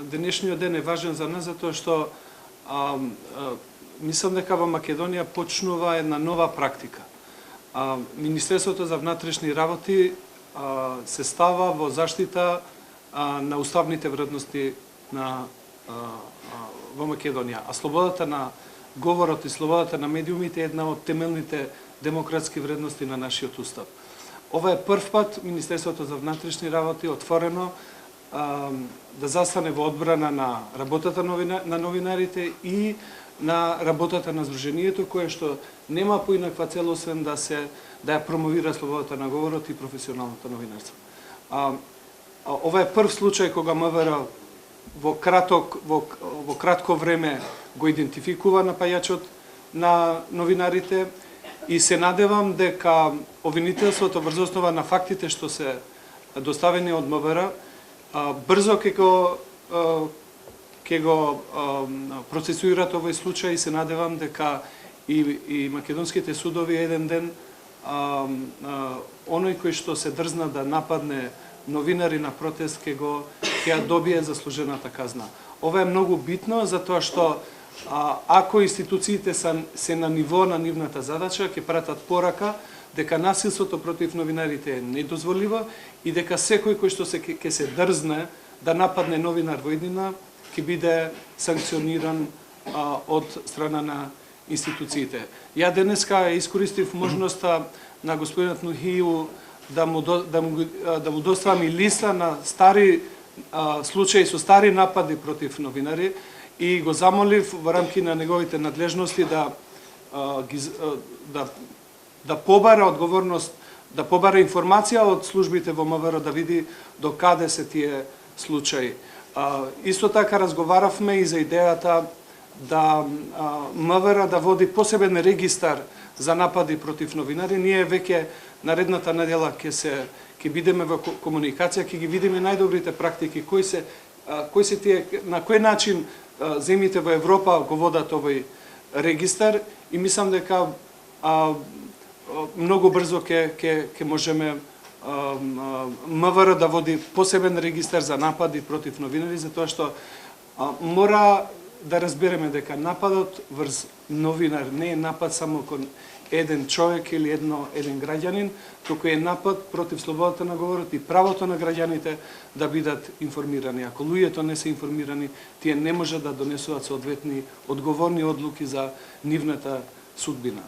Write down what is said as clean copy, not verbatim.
денешниот ден е важен за нас затоа што мислам дека во Македонија почнува една нова практика. Министерството за внатрешни работи се става во заштита на уставните вредности во Македонија. А слободата на говорот и слободата на медиумите е една од темелните демократски вредности на нашиот устав. Ова е прв пат Министерството за внатрешни работи отворено да застане во одбрана на работата на новинарите и на работата на Сдруженијето, кое што нема поинаква цел освен да ја промовира слободата на говорот и професионалното новинарство. Ова е прв случај кога МВР во кратко време го идентификува напајачот на новинарите и се надевам дека обвинителството врз основа на фактите што се доставени од МВР брзо ќе го процесуират овој случај и се надевам дека и македонските судови еден ден оној кој што се дрзна да нападне новинари на протест ќе ја добие заслужената казна. Ова е многу битно затоа што ако институциите се на ниво на нивната задача, ќе пратат порака дека насилството против новинарите е недозволиво и дека секој кој што ќе се дрзне да нападне новинар во иднина ќе биде санкциониран од страна на институциите. Ја денеска искористив можноста на господинот Нухију да му доставам и листа на стари случаи со стари напади против новинари и го замолив во рамки на неговите надлежности да побара одговорност, да побара информација од службите во МВР да види до каде се тие случаи. Исто така разговаравме и за идејата да МВР да води посебен регистар за напади против новинари. Ние веќе наредната недела ќе бидеме во комуникација, ќе ги видиме најдобрите практики, кои се тие, на кој начин земјите во Европа го водат овој регистар и мислам дека многу брзо ќе можеме МВР да води посебен регистар за напади против новинари, затоа што мора да разбереме дека нападот врз новинар не е напад само кон еден човек или еден граѓанин, туку е напад против слободата на говорот и правото на граѓаните да бидат информирани. Ако луѓето не се информирани, тие не може да донесуваат соодветни одговорни одлуки за нивната судбина.